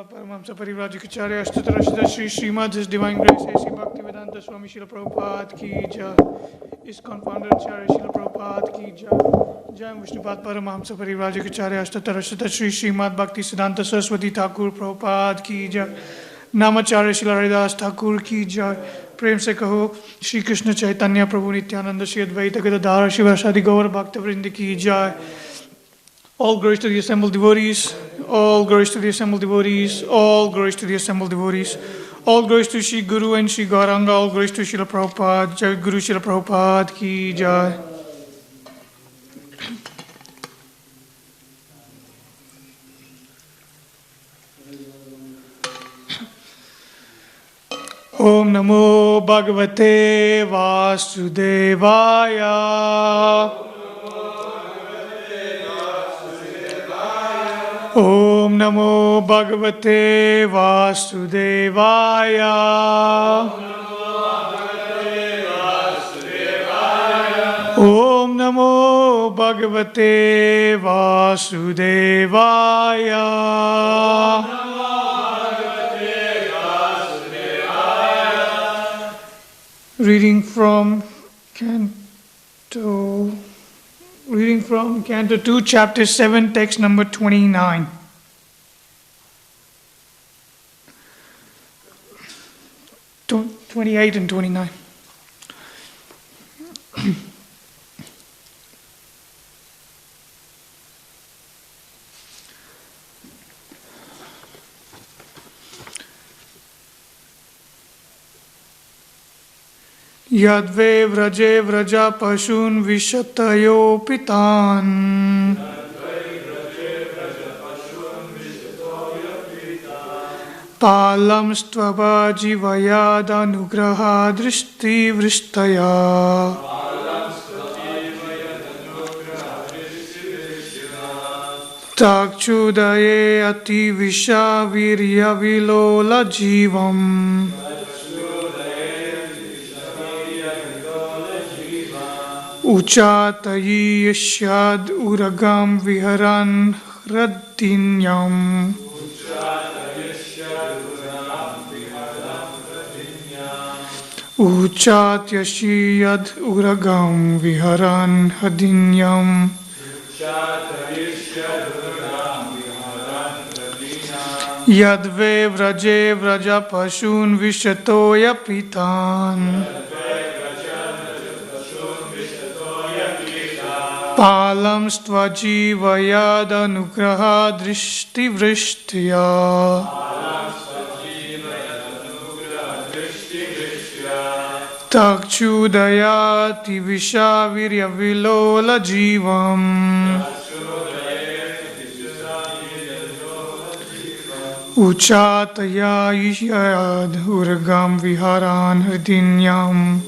Paramahamsa Parivrajikacharya Ashtatarashita Shri Srimad His Divine Grace A.C. Bhaktivedanta Swami Srila Prabhupada Ki Jai. ISKCON Founder Acharya Srila Prabhupada Ki Jai. Jai Vishnupad Paramahamsa Parivrajikacharya Ashtatarashita Shri Srimad Bhakti Siddhanta Saraswati Thakur Prabhupada Ki Jai. Namacharya Srila Haridas Thakur Ki Jai. प्रेम से कहो श्री कृष्ण चैतन्य प्रभु नित्यानंद श्री अद्वैत गदाधर शिवासादि गौर भक्तवृंद की जय. All glories to the assembled devotees, all glories to the assembled devotees, all glories to the assembled devotees, all glories to Shri Guru and Shri Gauranga, all glories to Srila Prabhupada, Jai Guru Srila Prabhupada Ki Jai. Om Namo Bhagavate Vasudevaya. Om Namo Bhagavate Vasudevaya. Om Namo Bhagavate Vasudevaya. Reading from Canto 2, Chapter 7, text number 29. Tw 28 and 29. Yadve vraje vraja pashun vishatayo pitan. Palam stvaba jivayad anugraha drishti vristaya. Takchudaye ati visha virya vilola jivam. Uchatayi yashad uragam viharan hradinyam. Uchat yashiyad uragam viharan hadinyam. Yadve vraje vraja pashun vishatoya pitan. Palam stvajivayad anugraha drishti vrishtiya. Takchudayati vishavirya vilola jivam. Uchataya yishayad uragam viharan hridinyam.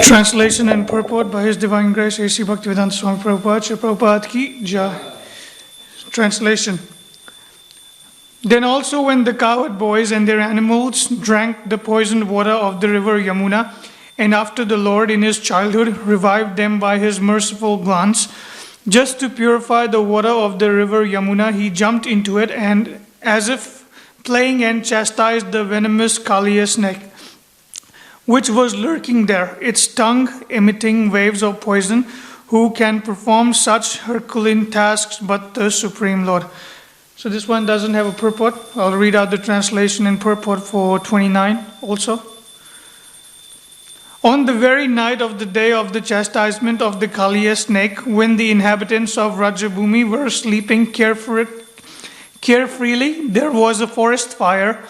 Translation and purport by His Divine Grace A.C. Bhaktivedanta Swami Prabhupada, Shri Prabhupada Ki Jai. Translation. Then also when the cowherd boys and their animals drank the poisoned water of the river Yamuna, and after the Lord in His childhood revived them by His merciful glance, just to purify the water of the river Yamuna, He jumped into it and, as if playing, and chastised the venomous Kaliya snake, which was lurking there, its tongue emitting waves of poison. Who can perform such Herculean tasks but the Supreme Lord? So this one doesn't have a purport. I'll read out the translation and purport for 29 also. On the very night of the day of the chastisement of the Kaliya snake, when the inhabitants of Rajabhumi were sleeping carefreely, there was a forest fire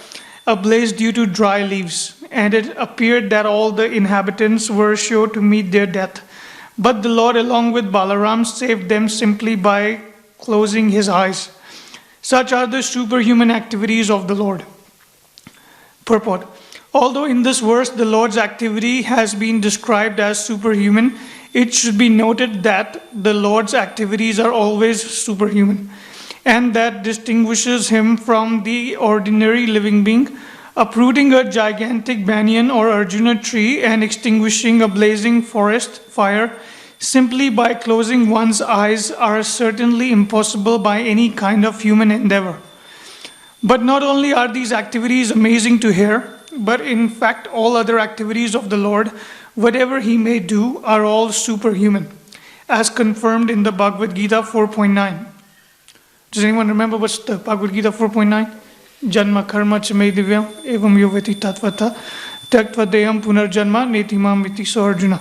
ablaze due to dry leaves, and it appeared that all the inhabitants were sure to meet their death. But the Lord, along with Balaram, saved them simply by closing His eyes. Such are the superhuman activities of the Lord. Purport. Although in this verse the Lord's activity has been described as superhuman, it should be noted that the Lord's activities are always superhuman, and that distinguishes Him from the ordinary living being. Uprooting a gigantic banyan or Arjuna tree and extinguishing a blazing forest fire simply by closing one's eyes are certainly impossible by any kind of human endeavor. But not only are these activities amazing to hear, but in fact all other activities of the Lord, whatever He may do, are all superhuman, as confirmed in the Bhagavad Gita 4.9. Does anyone remember what's the Bhagavad Gita 4.9? Janma karma chame divyam evam yovati tatvata tyaktva deyam punarjanma netimam viti. So Arjuna,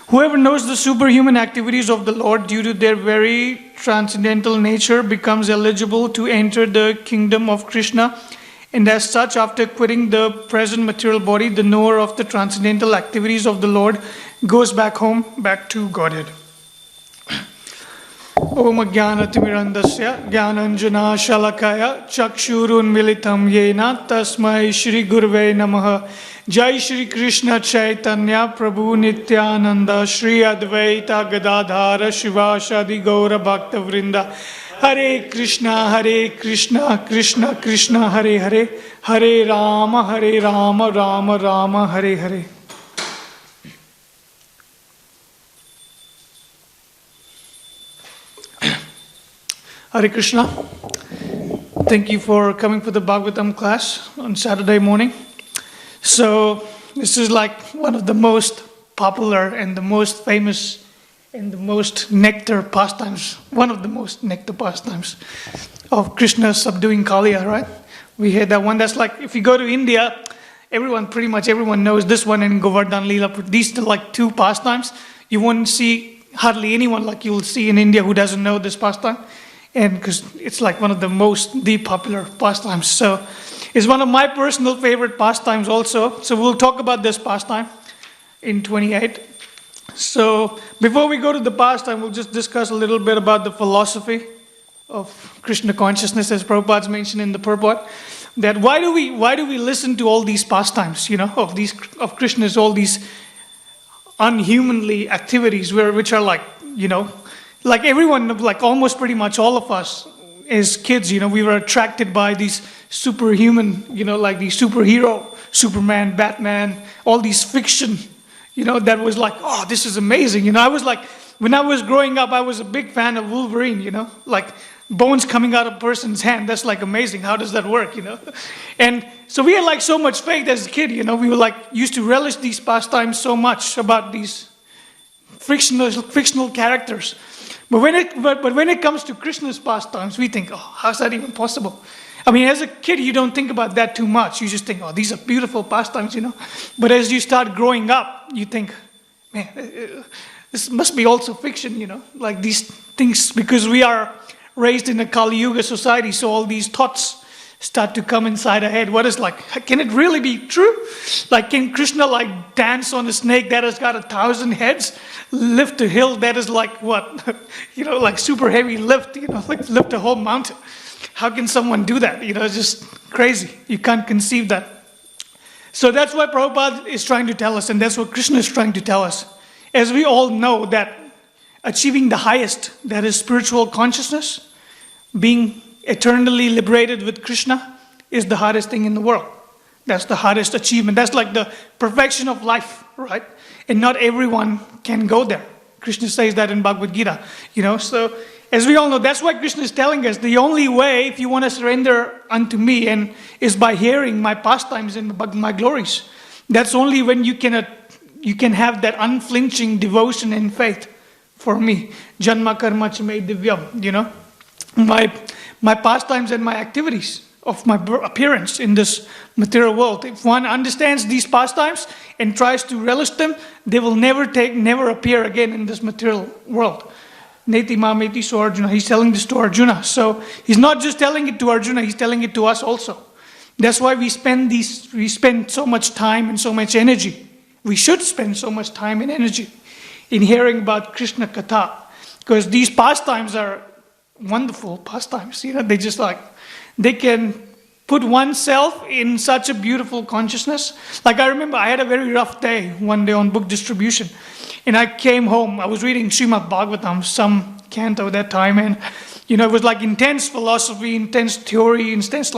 whoever knows the superhuman activities of the Lord due to their very transcendental nature becomes eligible to enter the kingdom of Krishna, and as such, after quitting the present material body, the knower of the transcendental activities of the Lord goes back home, back to Godhead. Om Jnanatimirandasya Jnananjana Shalakaya Chakshurun Militam Yena Tasmai Shri Gurve Namaha. Jai Shri Krishna Chaitanya Prabhu Nityananda Shri Advaita Gadadhara Shivashadi Gaura Bhakta Vrinda. Hare Krishna Krishna Krishna Hare Hare, Hare Rama Rama Rama Hare Hare. Hare Krishna. Thank you for coming for the Bhagavatam class on Saturday morning. So this is like one of the most popular and the most famous and the most nectar pastimes, one of the most nectar pastimes of Krishna subduing Kaliya, right? We had that one. That's like, if you go to India, pretty much everyone knows this one and Govardhan Leela. These are like two pastimes. You won't see hardly anyone like you'll see in India who doesn't know this pastime. And because it's like one of the popular pastimes. So it's one of my personal favorite pastimes also. So we'll talk about this pastime in 28. So before we go to the pastime, we'll just discuss a little bit about the philosophy of Krishna consciousness, as Prabhupada's mentioned in the purport. That why do we listen to all these pastimes, of Krishna's, all these unhumanly activities which are like, like everyone, like almost pretty much all of us as kids, we were attracted by these superhuman, like these superhero, Superman, Batman, all these fiction, that was like, oh, this is amazing. I was like, when I was growing up, I was a big fan of Wolverine, like bones coming out of a person's hand. That's like amazing. How does that work, And so we had like so much faith as a kid, we were like, used to relish these pastimes so much about these fictional characters. But when it comes to Krishna's pastimes, we think, oh, how's that even possible? I mean, as a kid, you don't think about that too much. You just think, oh, these are beautiful pastimes, But as you start growing up, you think, man, this must be also fiction, like these things, because we are raised in a Kali Yuga society, so all these thoughts start to come inside her head. What is like, can it really be true? Like, can Krishna like dance on a snake that has got 1,000 heads, lift a hill that is like what, like super heavy lift, like lift a whole mountain? How can someone do that? It's just crazy. You can't conceive that. So that's what Prabhupada is trying to tell us, and that's what Krishna is trying to tell us. As we all know that achieving the highest, that is spiritual consciousness, being eternally liberated with Krishna, is the hardest thing in the world. That's the hardest achievement. That's like the perfection of life, right? And not everyone can go there. Krishna says that in Bhagavad Gita, So as we all know, that's why Krishna is telling us the only way, if you want to surrender unto me, and is by hearing my pastimes and my glories. That's only when you can have that unflinching devotion and faith for me. Janma karma chame divyam, my pastimes and my activities of my appearance in this material world. If one understands these pastimes and tries to relish them, they will never appear again in this material world. Neti mameti so Arjuna. He's telling this to Arjuna. So he's not just telling it to Arjuna, he's telling it to us also. That's why we spend so much time and so much energy. We should spend so much time and energy in hearing about Krishna Katha. Because these pastimes are wonderful pastimes. They just they can put oneself in such a beautiful consciousness. Like I remember I had a very rough day one day on book distribution. And I came home, I was reading Srimad Bhagavatam, some canto that time, and it was like intense philosophy, intense theory, intense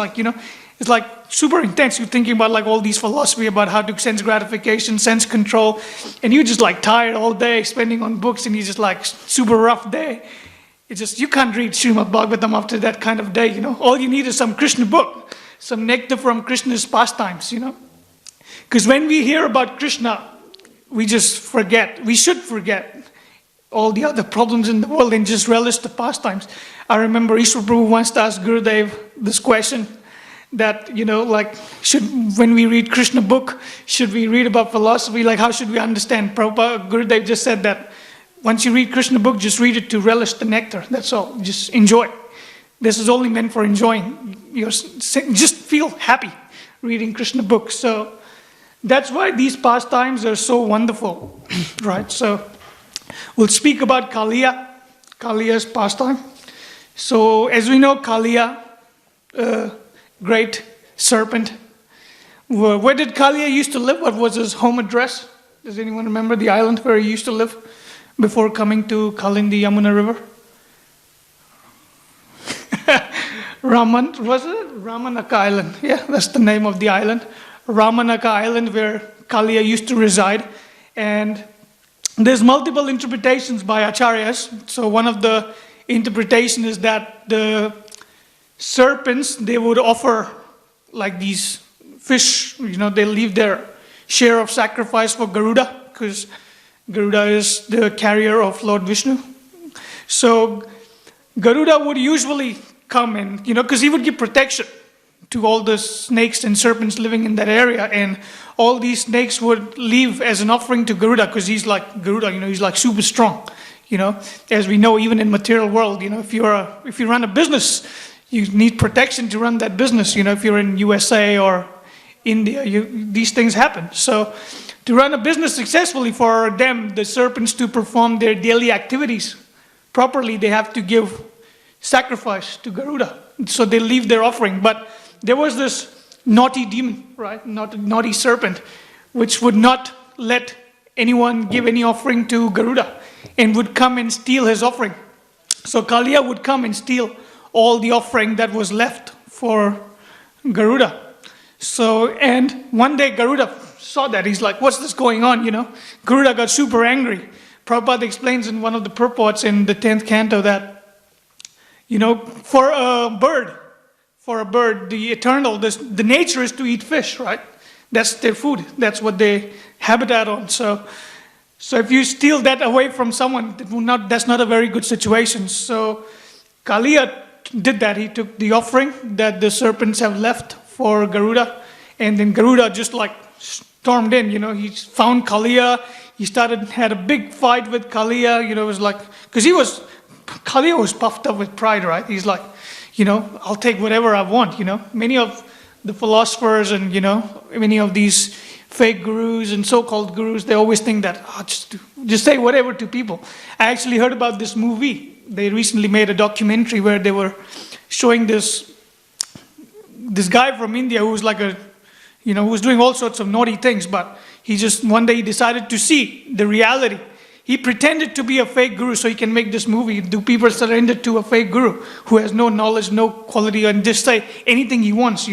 it's like super intense. You're thinking about like all these philosophy about how to sense gratification, sense control, and you're just like tired all day spending on books, and you just like super rough day. It's just, you can't read Srimad Bhagavatam after that kind of day, All you need is some Krishna book, some nectar from Krishna's pastimes, Because when we hear about Krishna, we just forget. We should forget all the other problems in the world and just relish the pastimes. I remember Ishwar Prabhu once asked Gurudev this question that, when we read Krishna book, should we read about philosophy? Like, how should we understand? Prabhupada, Gurudev just said that once you read Krishna book, just read it to relish the nectar. That's all. Just enjoy. This is only meant for enjoying. Just feel happy reading Krishna book. So that's why these pastimes are so wonderful, right? So we'll speak about Kaliya's pastime. So as we know, Kaliya, great serpent. Where did Kaliya used to live? What was his home address? Does anyone remember the island where he used to live before coming to Kalindi Yamuna River? Ramanaka Island. Yeah, that's the name of the island. Ramanaka Island, where Kaliya used to reside. And there's multiple interpretations by acharyas. So one of the interpretation is that the serpents, they would offer like these fish, they leave their share of sacrifice for Garuda, because Garuda is the carrier of Lord Vishnu. So Garuda would usually come and, because he would give protection to all the snakes and serpents living in that area, and all these snakes would leave as an offering to Garuda, because he's like Garuda, he's like super strong, as we know, even in material world, if you run a business, you need protection to run that business, if you're in USA or India, these things happen. So to run a business successfully, for them, the serpents, to perform their daily activities properly, they have to give sacrifice to Garuda. So they leave their offering. But there was this naughty demon, right? Naughty serpent, which would not let anyone give any offering to Garuda and would come and steal his offering. So Kaliya would come and steal all the offering that was left for Garuda. So, and one day Garuda saw that. He's like, what's this going on, Garuda got super angry. Prabhupada explains in one of the purports in the 10th canto that, for a bird, the eternal, the nature is to eat fish, right? That's their food. That's what they habitat on. So if you steal that away from someone, that's not a very good situation. So Kaliya did that. He took the offering that the serpents have left for Garuda, and then Garuda just like stormed in. He found Kaliya. He had a big fight with Kaliya. It was like, because Kaliya was puffed up with pride, right? He's like, I'll take whatever I want. Many of the philosophers and, many of these fake gurus and so-called gurus, they always think that, just say whatever to people. I actually heard about this movie. They recently made a documentary where they were showing this guy from India who was like who was doing all sorts of naughty things, but one day he decided to see the reality. He pretended to be a fake guru so he can make this movie. Do people surrender to a fake guru who has no knowledge, no quality, and just say anything he wants,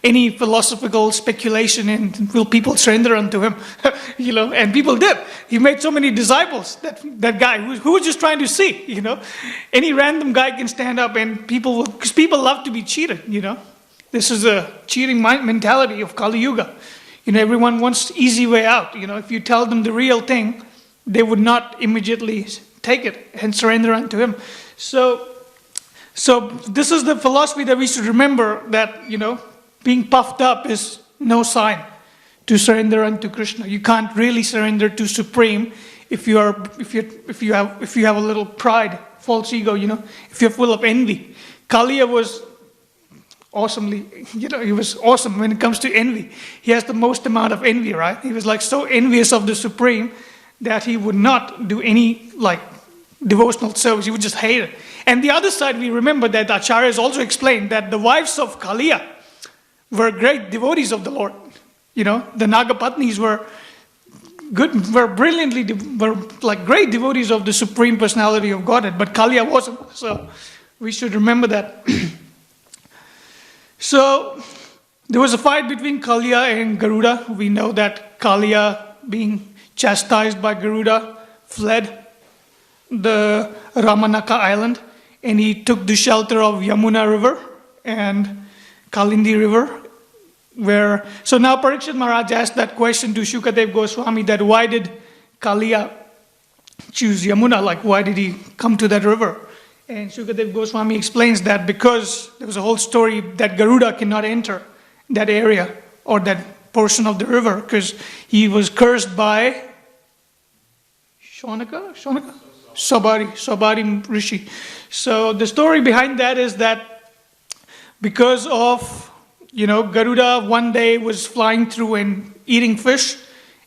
Any philosophical speculation, and will people surrender unto him? And people did. He made so many disciples, that guy who was just trying to see, Any random guy can stand up and because people love to be cheated, This is a cheating mentality of Kali Yuga. Everyone wants easy way out. If you tell them the real thing, they would not immediately take it and surrender unto him. So this is the philosophy that we should remember, that, being puffed up is no sign to surrender unto Krishna. You can't really surrender to Supreme if you have a little pride, false ego, if you're full of envy. Kaliya was he was awesome when it comes to envy. He has the most amount of envy, right? He was like so envious of the Supreme that he would not do any devotional service. He would just hate it. And the other side, we remember that Acharyas also explained that the wives of Kaliya were great devotees of the Lord. The Nagapatnis were great devotees of the Supreme Personality of Godhead, but Kaliya wasn't. So we should remember that. So there was a fight between Kaliya and Garuda. We know that Kaliya, being chastised by Garuda, fled the Ramanaka island, and he took the shelter of Yamuna river and Kalindi river. So now Parikshit Maharaj asked that question to Shukadev Goswami, that why did Kaliya choose Yamuna? Why did he come to that river? And Shukadev Goswami explains that because there was a whole story that Garuda cannot enter that area or that portion of the river because he was cursed by Sabari Rishi. So the story behind that is that because of, Garuda one day was flying through and eating fish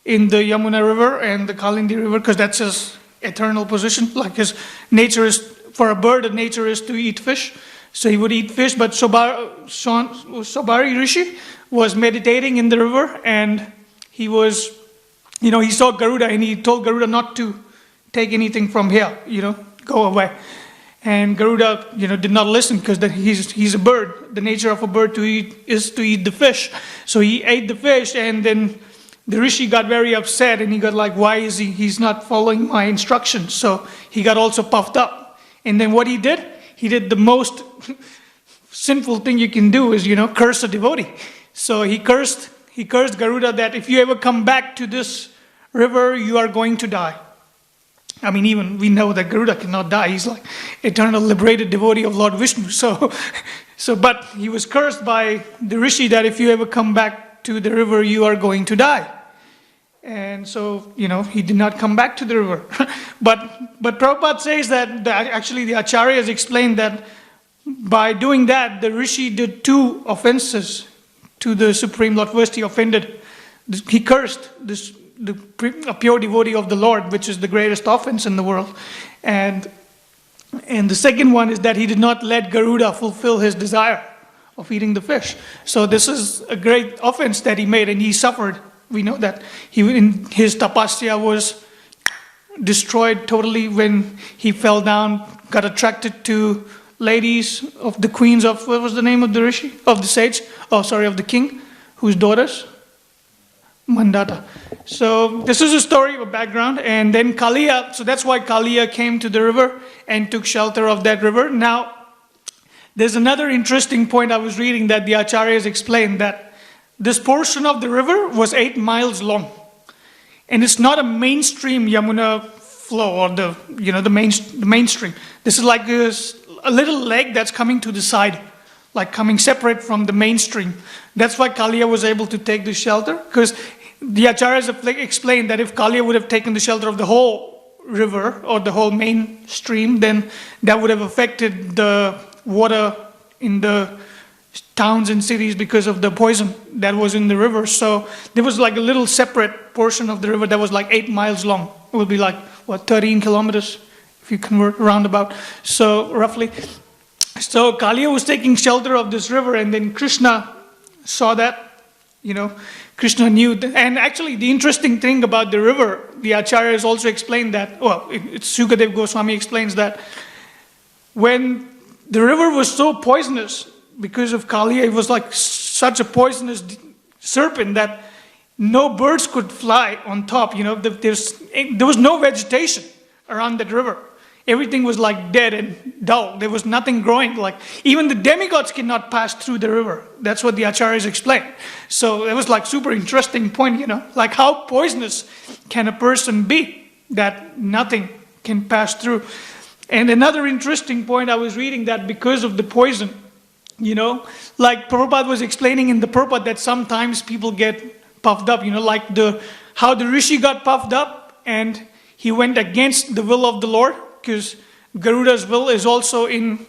in the Yamuna river and the Kalindi river, because that's his eternal position. His nature is, for a bird, the nature is to eat fish. So he would eat fish, but Sabari Rishi was meditating in the river, and he was, he saw Garuda, and he told Garuda not to take anything from here, go away. And Garuda, did not listen, because he's a bird. The nature of a bird is to eat the fish. So he ate the fish, and then the Rishi got very upset, and he got why is he's not following my instructions? So he got also puffed up. And then what he did the most sinful thing you can do is, curse a devotee. So he cursed Garuda that if you ever come back to this river, you are going to die. Even we know that Garuda cannot die. He's eternal liberated devotee of Lord Vishnu. But he was cursed by the Rishi that if you ever come back to the river, you are going to die. And so, he did not come back to the river. But Prabhupada says that actually the Acharyas explained that by doing that, the Rishi did two offenses to the Supreme Lord. First, he offended, he cursed a pure devotee of the Lord, which is the greatest offense in the world. And the second one is that he did not let Garuda fulfill his desire of eating the fish. So this is a great offense that he made, and he suffered. We know that his tapasya was destroyed totally when he fell down, got attracted to ladies of the queens of, what was the name of the rishi? Of the sage? Of the king, whose daughters? Mandata. So this is a story of background. And then Kaliya, so that's why Kaliya came to the river and took shelter of that river. Now, there's another interesting point I was reading that the Acharyas explained, that this portion of the river was 8 miles long. And it's not a mainstream Yamuna flow or the mainstream. This is like a little lake that's coming to the side, like coming separate from the mainstream. That's why Kaliya was able to take the shelter, because the Acharyas explained that if Kaliya would have taken the shelter of the whole river or the whole mainstream, then that would have affected the water in the towns and cities because of the poison that was in the river. So there was like a little separate portion of the river that was like 8 miles long. It would be like, 13 kilometers if you convert roundabout. So roughly. So Kaliya was taking shelter of this river, and then Krishna saw that, Krishna knew. And actually the interesting thing about the river, the Acharyas also explained that, it's Sukadev Goswami explains that when the river was so poisonous, because of Kaliya, it was like such a poisonous serpent that no birds could fly on top. There was no vegetation around that river. Everything was like dead and dull. There was nothing growing. Like even the demigods cannot pass through the river. That's what the Acharyas explained. So it was like super interesting point, like how poisonous can a person be that nothing can pass through. And another interesting point, I was reading that because of the poison, like Prabhupada was explaining in the Prabhupada that sometimes people get puffed up, like how the Rishi got puffed up and he went against the will of the Lord, because Garuda's will is also in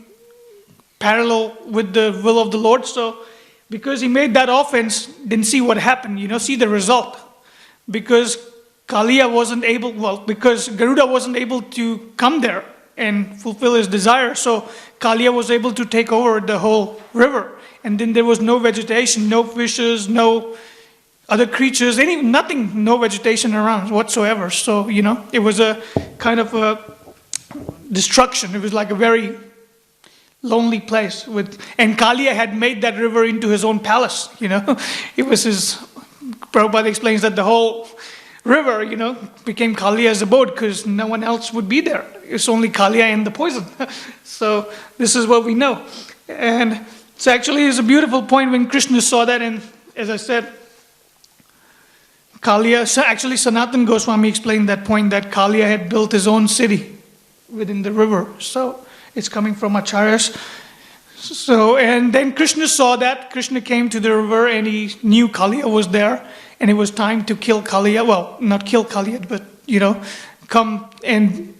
parallel with the will of the Lord. So because he made that offense, didn't see what happened, see the result. Because because Garuda wasn't able to come there and fulfill his desire, so Kaliya was able to take over the whole river. And then there was no vegetation, no fishes, no other creatures, nothing, no vegetation around whatsoever. So, it was a kind of a destruction. It was like a very lonely place. And Kaliya had made that river into his own palace, It was Prabhupada explains that the whole river, became Kaliya's abode because no one else would be there. It's only Kaliya and the poison. So this is what we know. And it's actually a beautiful point when Krishna saw that. And as I said, actually Sanatana Goswami explained that point, that Kaliya had built his own city within the river. So it's coming from Acharyas. So, and then Krishna saw that. Krishna came to the river and he knew Kaliya was there. And it was time to kill Kaliya. Well, not kill Kaliya, but, come and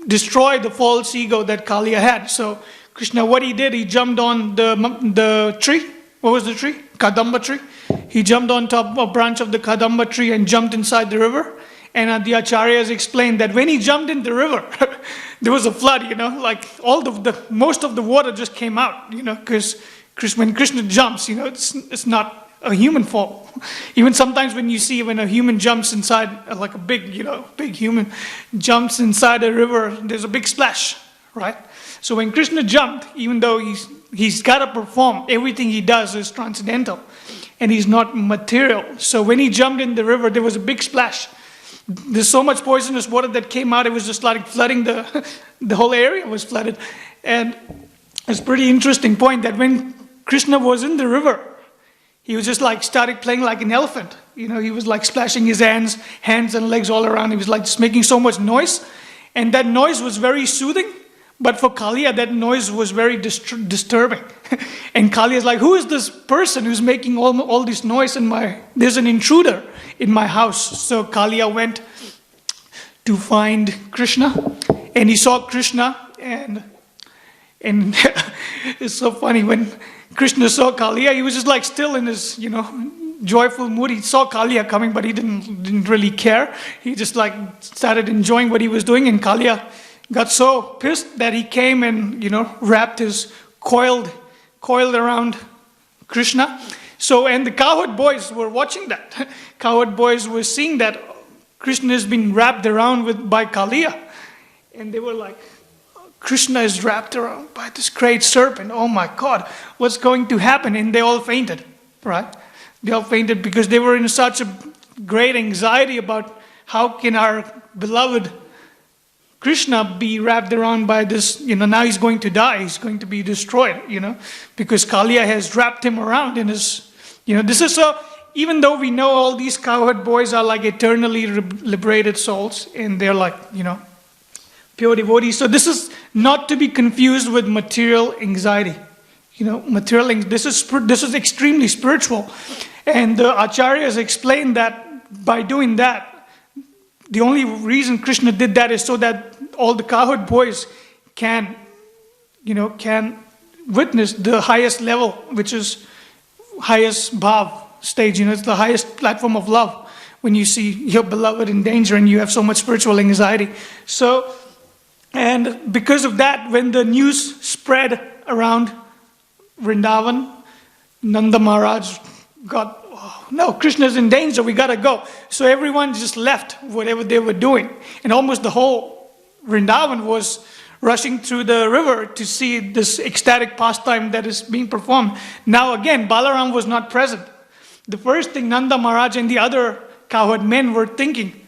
destroy the false ego that Kaliya had. So Krishna, what he did, he jumped on the tree. What was the tree? Kadamba tree. He jumped on top of a branch of the Kadamba tree and jumped inside the river. And the Acharyas explained that when he jumped in the river, there was a flood, like most of the water just came out, because when Krishna jumps, it's not a human fall. Even sometimes when a human jumps inside, like a big human jumps inside a river, there's a big splash, right? So when Krishna jumped, even though he's got to perform, everything he does is transcendental and he's not material. So when he jumped in the river, there was a big splash. There's so much poisonous water that came out, it was just like flooding the whole area was flooded. And it's a pretty interesting point that when Krishna was in the river, he was just like started playing like an elephant. He was like splashing his hands and legs all around. He was like just making so much noise. And that noise was very soothing. But for Kaliya, that noise was very disturbing. And Kaliya is like, who is this person who's making all this noise there's an intruder in my house. So Kaliya went to find Krishna. And he saw Krishna and it's so funny when Krishna saw Kaliya, he was just like still in his, joyful mood. He saw Kaliya coming, but he didn't really care. He just like started enjoying what he was doing, and Kaliya got so pissed that he came and, wrapped his coiled around Krishna. So, and the cowherd boys were watching that. Cowherd boys were seeing that Krishna has been wrapped around by Kaliya. And they were like, Krishna is wrapped around by this great serpent. Oh my God, what's going to happen? And they all fainted, right? They all fainted because they were in such a great anxiety about how can our beloved Krishna be wrapped around by this, now he's going to die, he's going to be destroyed, because Kaliya has wrapped him around in his, this is so, even though we know all these cowherd boys are like eternally liberated souls, and they're like, pure devotees. So this is not to be confused with material anxiety. This is extremely spiritual. And the Acharyas explain that by doing that, the only reason Krishna did that is so that all the cowherd boys can witnessed the highest level, which is highest bhav stage. It's the highest platform of love when you see your beloved in danger and you have so much spiritual anxiety. So, and because of that, when the news spread around Vrindavan, Nanda Maharaj got, oh, no, Krishna's in danger, we gotta go. So everyone just left whatever they were doing. And almost the whole Vrindavan was rushing through the river to see this ecstatic pastime that is being performed. Now again, Balaram was not present. The first thing Nanda Maharaj and the other cowherd men were thinking,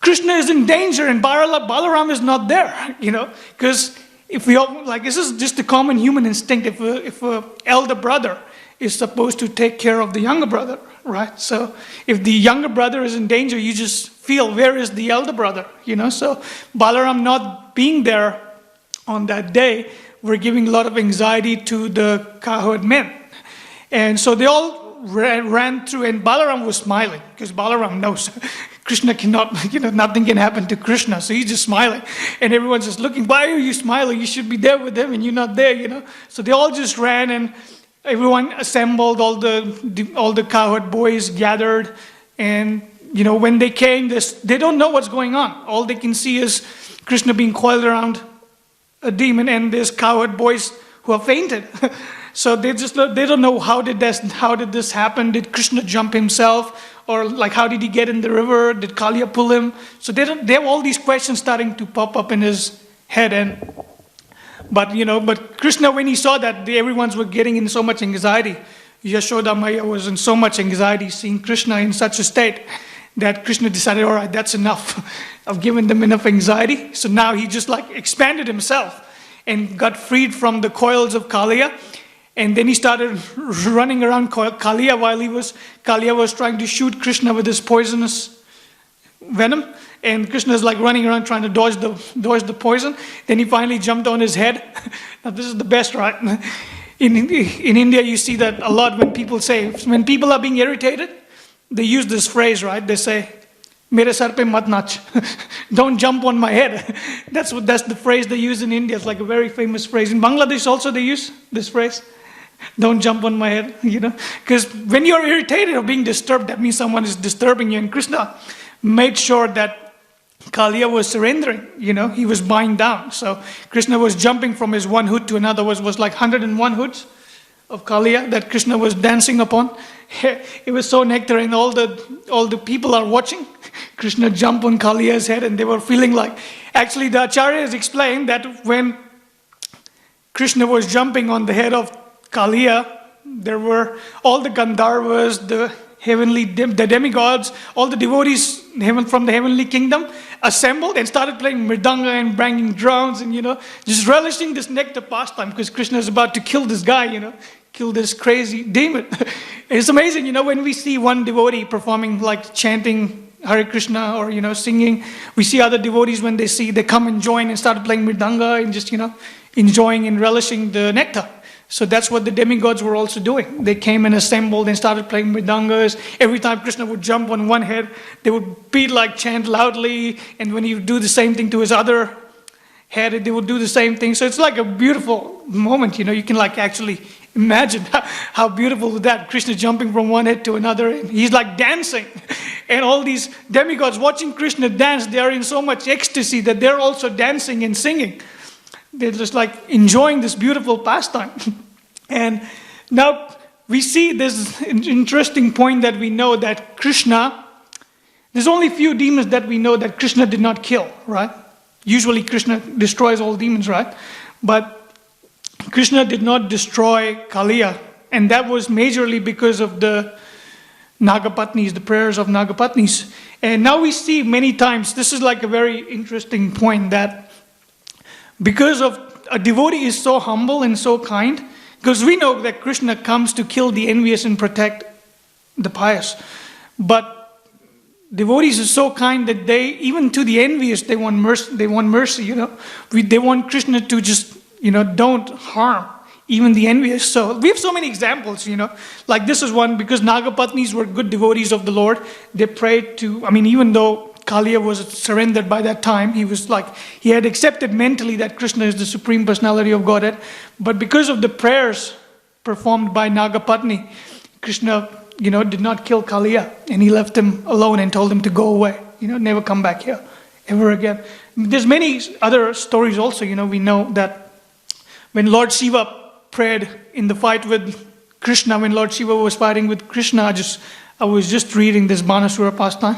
Krishna is in danger and Balaram is not there, because if we all, like, this is just a common human instinct. If a elder brother is supposed to take care of the younger brother, right? So if the younger brother is in danger, you just feel, where is the elder brother? So Balaram not being there on that day were giving a lot of anxiety to the cowherd men. And so they all ran through, and Balaram was smiling, because Balaram knows Krishna cannot, nothing can happen to Krishna. So he's just smiling. And everyone's just looking, why are you smiling? You should be there with him and you're not there, So they all just ran, and everyone assembled, all the cowherd boys gathered. And, when they came, they don't know what's going on. All they can see is Krishna being coiled around a demon, and there's cowherd boys who have fainted. So they don't know how did this happen? Did Krishna jump himself? Or like, how did he get in the river? Did Kaliya pull him? So they have all these questions starting to pop up in his head. But Krishna, when he saw that everyone's were getting in so much anxiety, Yashoda Maya was in so much anxiety seeing Krishna in such a state that Krishna decided, all right, that's enough. I've given them enough anxiety. So now he just expanded himself and got freed from the coils of Kaliya. And then he started running around Kaliya while Kaliya was trying to shoot Krishna with his poisonous venom. And Krishna is running around trying to dodge the poison. Then he finally jumped on his head. Now this is the best, right? In India, you see that a lot when people are being irritated, they use this phrase, right? They say, "Mere sar pe mat nach." Don't jump on my head. That's the phrase they use in India. It's like a very famous phrase. In Bangladesh also they use this phrase. Don't jump on my head, Because when you're irritated or being disturbed, that means someone is disturbing you. And Krishna made sure that Kaliya was surrendering, He was bowing down. So Krishna was jumping from his one hood to another. Was like 101 hoods of Kaliya that Krishna was dancing upon. It was so nectar, and all the people are watching Krishna jump on Kaliya's head, and they were feeling like, actually the Acharyas explained that when Krishna was jumping on the head of Kaliya, there were all the Gandharvas, the demigods, all the devotees from the heavenly kingdom assembled and started playing mridanga and banging drums and, just relishing this nectar pastime, because Krishna is about to kill this guy, kill this crazy demon. It's amazing, when we see one devotee performing, chanting Hare Krishna or, singing, we see other devotees when they come and join and start playing mridanga and just, enjoying and relishing the nectar. So that's what the demigods were also doing. They came and assembled and started playing mridangas. Every time Krishna would jump on one head, they would chant loudly. And when he would do the same thing to his other head, they would do the same thing. So it's like a beautiful moment, You can actually imagine how beautiful is that. Krishna jumping from one head to another. And he's dancing. And all these demigods watching Krishna dance, they are in so much ecstasy that they're also dancing and singing. They're just enjoying this beautiful pastime. And now we see this interesting point that we know that Krishna, there's only few demons that we know that Krishna did not kill, right? Usually Krishna destroys all demons, right? But Krishna did not destroy Kaliya. And that was majorly because of the Nagapatnis, the prayers of Nagapatnis. And now we see many times, this is a very interesting point, that because of a devotee is so humble and so kind, because we know that Krishna comes to kill the envious and protect the pious. But devotees are so kind that even to the envious, they want mercy. They want Krishna to just, don't harm even the envious. So we have so many examples, this is one, because Nagapatnis were good devotees of the Lord. They prayed to, even though Kaliya was surrendered by that time. He had accepted mentally that Krishna is the Supreme Personality of Godhead. But because of the prayers performed by Nagapatni, Krishna, did not kill Kaliya. And he left him alone and told him to go away. Never come back here ever again. There's many other stories also. We know that when Lord Shiva prayed in the fight with Krishna, when Lord Shiva was fighting with Krishna, I was just reading this Banasura pastime,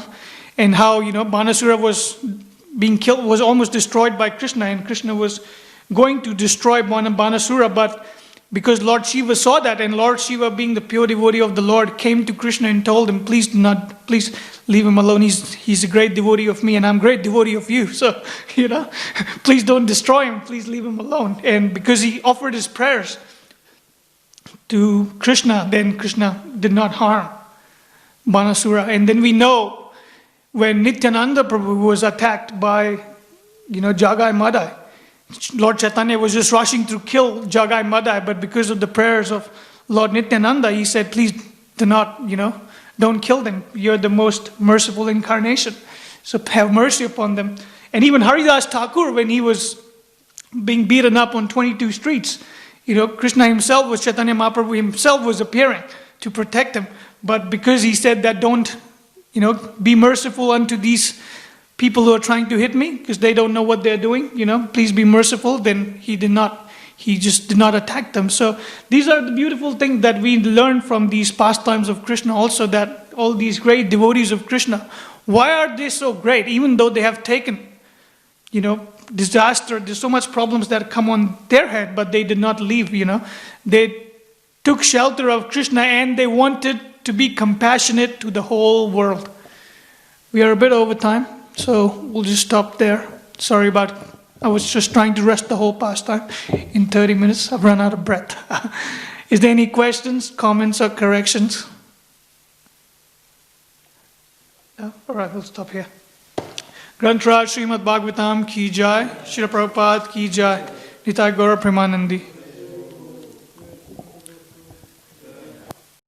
and how Banasura was being killed, was almost destroyed by Krishna, and Krishna was going to destroy Banasura, but because Lord Shiva saw that, and Lord Shiva, being the pure devotee of the Lord, came to Krishna and told him, please leave him alone. He's a great devotee of me, and I'm a great devotee of you. So, please don't destroy him. Please leave him alone. And because he offered his prayers to Krishna, then Krishna did not harm Banasura. And then we know when Nityananda Prabhu was attacked by, Jagai Madai, Lord Chaitanya was just rushing to kill Jagai Madai, but because of the prayers of Lord Nityananda, he said, please don't kill them. You're the most merciful incarnation. So have mercy upon them. And even Haridas Thakur, when he was being beaten up on 22 streets, Krishna himself Chaitanya Mahaprabhu himself was appearing to protect him. But because he said that don't, be merciful unto these people who are trying to hit me, because they don't know what they're doing, please be merciful, then he just did not attack them. So these are the beautiful things that we learn from these pastimes of Krishna also, that all these great devotees of Krishna, why are they so great? Even though they have taken, disaster, there's so much problems that come on their head, but they did not leave, They took shelter of Krishna and they wanted to be compassionate to the whole world. We are a bit over time. So we'll just stop there. Sorry I was just trying to rest the whole pastime in 30 minutes. I've run out of breath. Is there any questions, comments, or corrections? No? All right, we'll stop here. Granth Raj Srimad Bhagavatam ki jai, Srila Prabhupada ki jai, Nitai Gaura Premanandi.